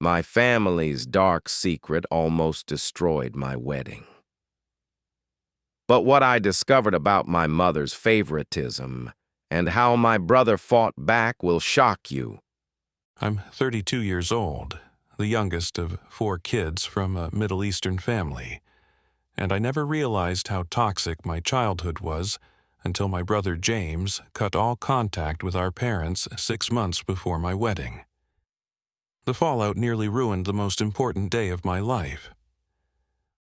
My family's dark secret almost destroyed my wedding. But what I discovered about my mother's favoritism and how my brother fought back will shock you. I'm 32 years old, the youngest of 4 kids from a Middle Eastern family, and I never realized how toxic my childhood was until my brother James cut all contact with our parents 6 months before my wedding. The fallout nearly ruined the most important day of my life.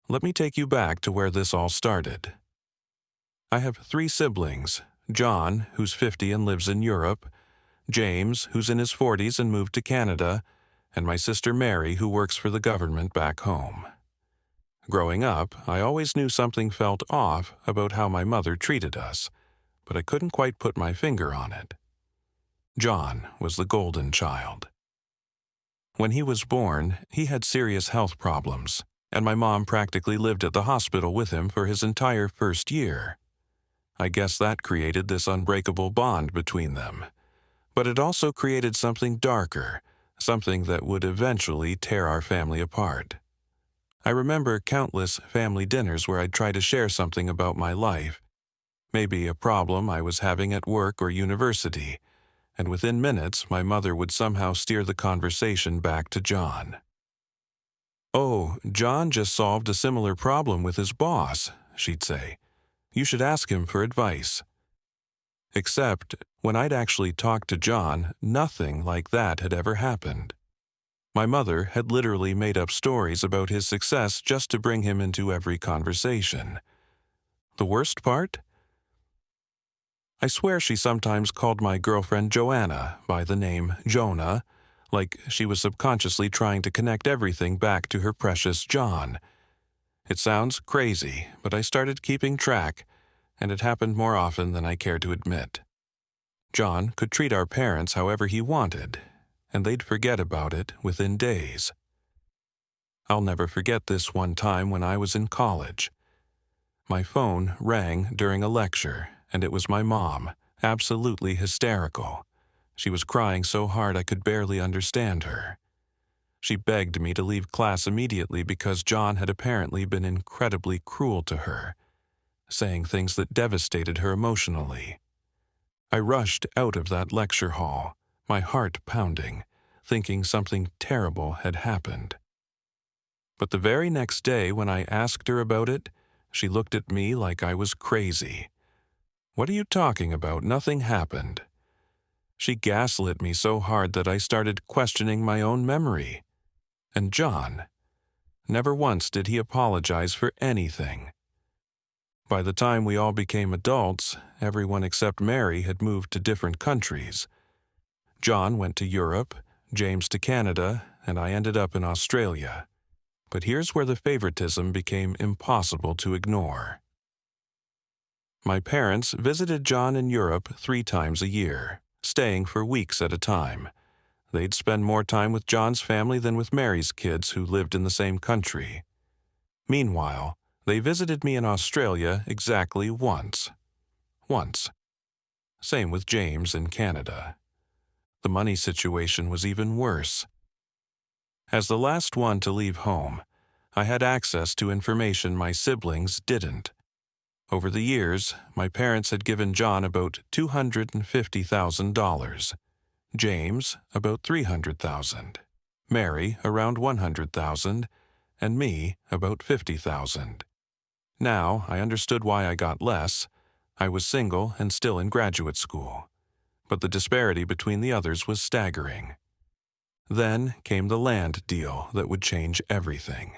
Let me take you back to where this all started. I have 3 siblings: John, who's 50 and lives in Europe, James, who's in his 40s and moved to Canada, and my sister Mary, who works for the government back home. Growing up, I always knew something felt off about how my mother treated us, but I couldn't quite put my finger on it. John was the golden child. When he was born, he had serious health problems, and my mom practically lived at the hospital with him for his entire first year. I guess that created this unbreakable bond between them. But it also created something darker, something that would eventually tear our family apart. I remember countless family dinners where I'd try to share something about my life, maybe a problem I was having at work or university, and within minutes my mother would somehow steer the conversation back to John. "Oh, John just solved a similar problem with his boss," she'd say. "You should ask him for advice." Except, when I'd actually talked to John, nothing like that had ever happened. My mother had literally made up stories about his success just to bring him into every conversation. The worst part? I swear she sometimes called my girlfriend Joanna by the name Jonah, like she was subconsciously trying to connect everything back to her precious John. It sounds crazy, but I started keeping track, and it happened more often than I care to admit. John could treat our parents however he wanted, and they'd forget about it within days. I'll never forget this one time when I was in college. My phone rang during a lecture, and it was my mom, absolutely hysterical. She was crying so hard I could barely understand her. She begged me to leave class immediately because John had apparently been incredibly cruel to her, saying things that devastated her emotionally. I rushed out of that lecture hall, my heart pounding, thinking something terrible had happened. But the very next day when I asked her about it, she looked at me like I was crazy. "What are you talking about? Nothing happened." She gaslit me so hard that I started questioning my own memory. And John, never once did he apologize for anything. By the time we all became adults, everyone except Mary had moved to different countries. John went to Europe, James to Canada, and I ended up in Australia. But here's where the favoritism became impossible to ignore. My parents visited John in Europe 3 times a year, staying for weeks at a time. They'd spend more time with John's family than with Mary's kids who lived in the same country. Meanwhile, they visited me in Australia exactly once. Once. Same with James in Canada. The money situation was even worse. As the last one to leave home, I had access to information my siblings didn't. Over the years, my parents had given John about $250,000, James about $300,000, Mary around $100,000, and me about $50,000. Now I understood why I got less. I was single and still in graduate school. But the disparity between the others was staggering. Then came the land deal that would change everything.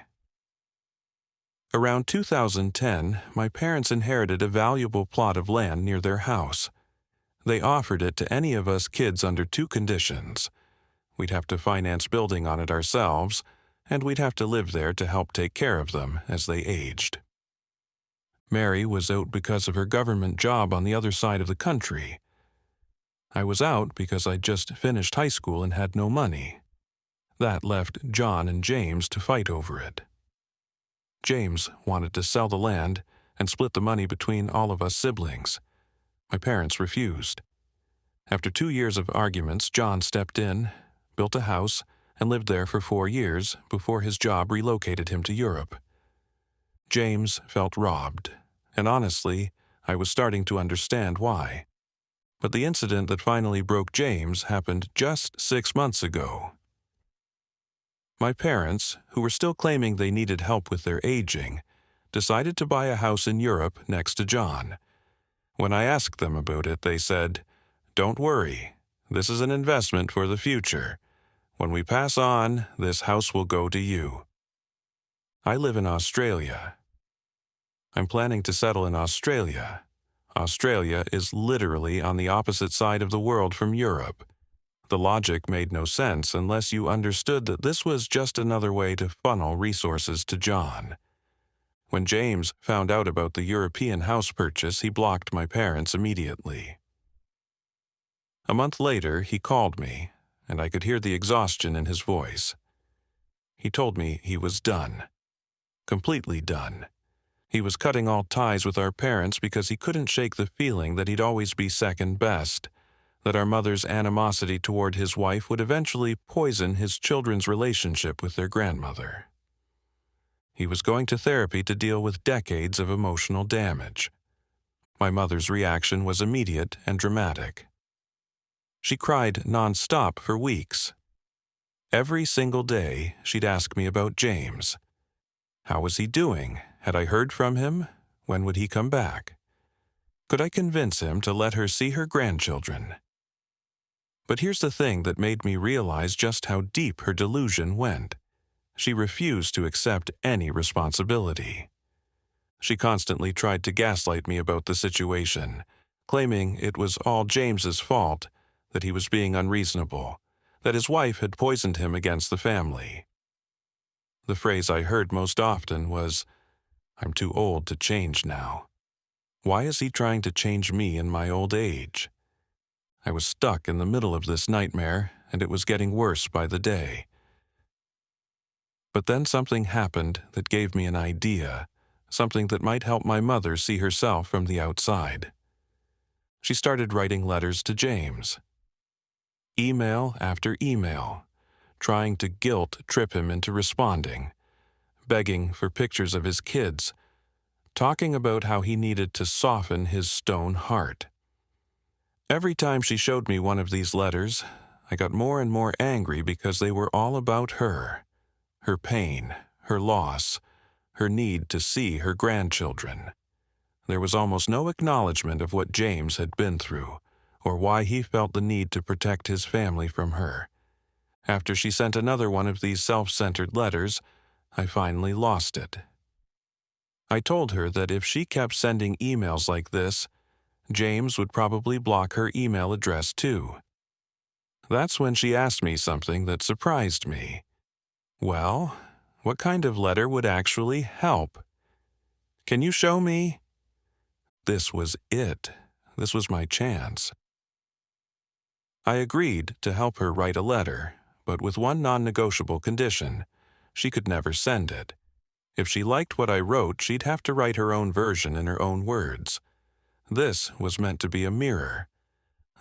Around 2010, my parents inherited a valuable plot of land near their house. They offered it to any of us kids under 2 conditions. We'd have to finance building on it ourselves, and we'd have to live there to help take care of them as they aged. Mary was out because of her government job on the other side of the country. I was out because I'd just finished high school and had no money. That left John and James to fight over it. James wanted to sell the land and split the money between all of us siblings. My parents refused. After 2 years of arguments, John stepped in, built a house, and lived there for 4 years before his job relocated him to Europe. James felt robbed, and honestly, I was starting to understand why. But the incident that finally broke James happened just 6 months ago. My parents, who were still claiming they needed help with their aging, decided to buy a house in Europe next to John. When I asked them about it, they said, "Don't worry, this is an investment for the future. When we pass on, this house will go to you." I live in Australia. I'm planning to settle in Australia. Australia is literally on the opposite side of the world from Europe. The logic made no sense unless you understood that this was just another way to funnel resources to John. When James found out about the European house purchase, he blocked my parents immediately. A month later, he called me, and I could hear the exhaustion in his voice. He told me he was done. Completely done. He was cutting all ties with our parents because he couldn't shake the feeling that he'd always be second best, that our mother's animosity toward his wife would eventually poison his children's relationship with their grandmother. He was going to therapy to deal with decades of emotional damage. My mother's reaction was immediate and dramatic. She cried nonstop for weeks. Every single day, she'd ask me about James. How was he doing? Had I heard from him? When would he come back? Could I convince him to let her see her grandchildren? But here's the thing that made me realize just how deep her delusion went. She refused to accept any responsibility. She constantly tried to gaslight me about the situation, claiming it was all James's fault, that he was being unreasonable, that his wife had poisoned him against the family. The phrase I heard most often was, "I'm too old to change now. Why is he trying to change me in my old age?" I was stuck in the middle of this nightmare, and it was getting worse by the day. But then something happened that gave me an idea, something that might help my mother see herself from the outside. She started writing letters to James. Email after email, trying to guilt-trip him into responding, begging for pictures of his kids, talking about how he needed to soften his stone heart. Every time she showed me one of these letters, I got more and more angry because they were all about her pain, her loss, her need to see her grandchildren. There was almost no acknowledgement of what James had been through, or why he felt the need to protect his family from her. After she sent another one of these self-centered letters, I finally lost it. I told her that if she kept sending emails like this, James would probably block her email address too. That's when she asked me something that surprised me. Well, what kind of letter would actually help? "Can you show me?" This was it. This was my chance. I agreed to help her write a letter, but with one non-negotiable condition. She could never send it. If she liked what I wrote, she'd have to write her own version in her own words. This was meant to be a mirror,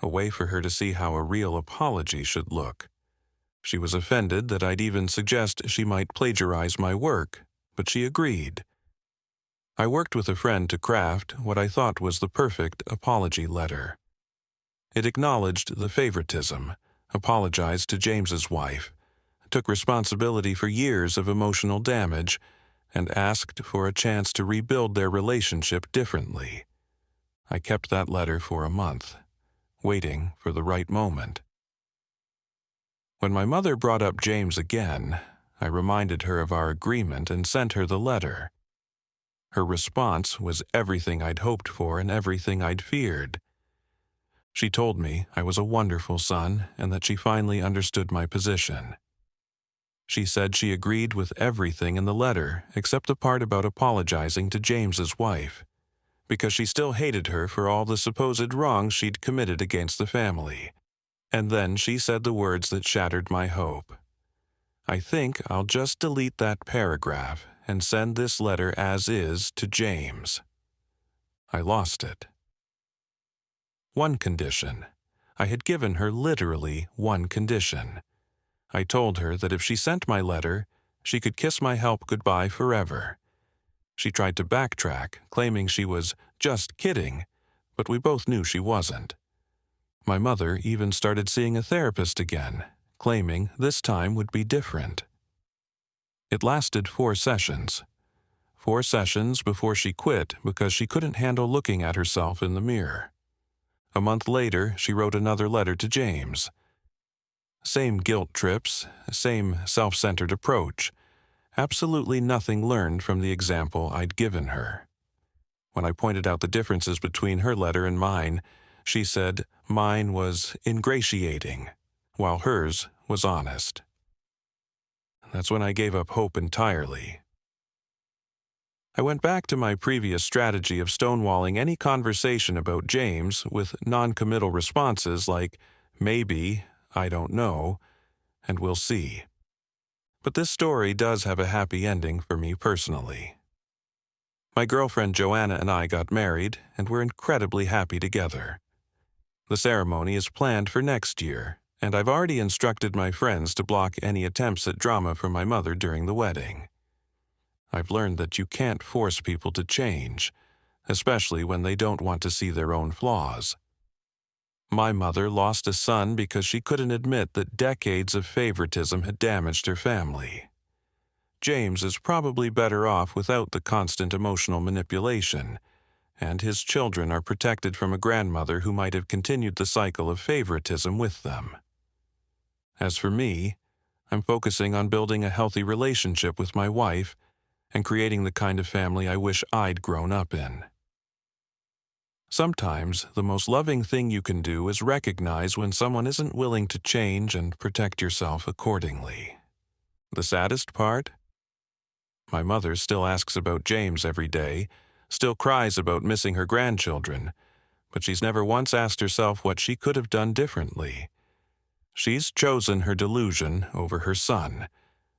a way for her to see how a real apology should look. She was offended that I'd even suggest she might plagiarize my work, but she agreed. I worked with a friend to craft what I thought was the perfect apology letter. It acknowledged the favoritism, apologized to James's wife, took responsibility for years of emotional damage, and asked for a chance to rebuild their relationship differently. I kept that letter for a month, waiting for the right moment. When my mother brought up James again, I reminded her of our agreement and sent her the letter. Her response was everything I'd hoped for and everything I'd feared. She told me I was a wonderful son and that she finally understood my position. She said she agreed with everything in the letter except the part about apologizing to James's wife, because she still hated her for all the supposed wrongs she'd committed against the family. And then she said the words that shattered my hope. "I think I'll just delete that paragraph and send this letter as is to James." I lost it. One condition. I had given her literally one condition. I told her that if she sent my letter, she could kiss my help goodbye forever. She tried to backtrack, claiming she was just kidding, but we both knew she wasn't. My mother even started seeing a therapist again, claiming this time would be different. It lasted 4 sessions. 4 sessions before she quit because she couldn't handle looking at herself in the mirror. A month later, she wrote another letter to James. Same guilt trips, same self-centered approach. Absolutely nothing learned from the example I'd given her. When I pointed out the differences between her letter and mine, she said mine was ingratiating, while hers was honest. That's when I gave up hope entirely. I went back to my previous strategy of stonewalling any conversation about James with non-committal responses like, maybe, I don't know, and we'll see. But this story does have a happy ending for me personally. My girlfriend Joanna and I got married, and we're incredibly happy together. The ceremony is planned for next year, and I've already instructed my friends to block any attempts at drama from my mother during the wedding. I've learned that you can't force people to change, especially when they don't want to see their own flaws. My mother lost a son because she couldn't admit that decades of favoritism had damaged her family. James is probably better off without the constant emotional manipulation, and his children are protected from a grandmother who might have continued the cycle of favoritism with them. As for me, I'm focusing on building a healthy relationship with my wife and creating the kind of family I wish I'd grown up in. Sometimes, the most loving thing you can do is recognize when someone isn't willing to change and protect yourself accordingly. The saddest part? My mother still asks about James every day, still cries about missing her grandchildren, but she's never once asked herself what she could have done differently. She's chosen her delusion over her son,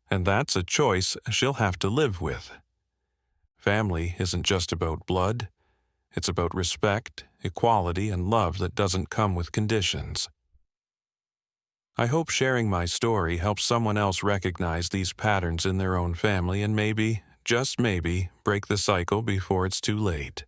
and that's a choice she'll have to live with. Family isn't just about blood. It's about respect, equality, and love that doesn't come with conditions. I hope sharing my story helps someone else recognize these patterns in their own family and maybe, just maybe, break the cycle before it's too late.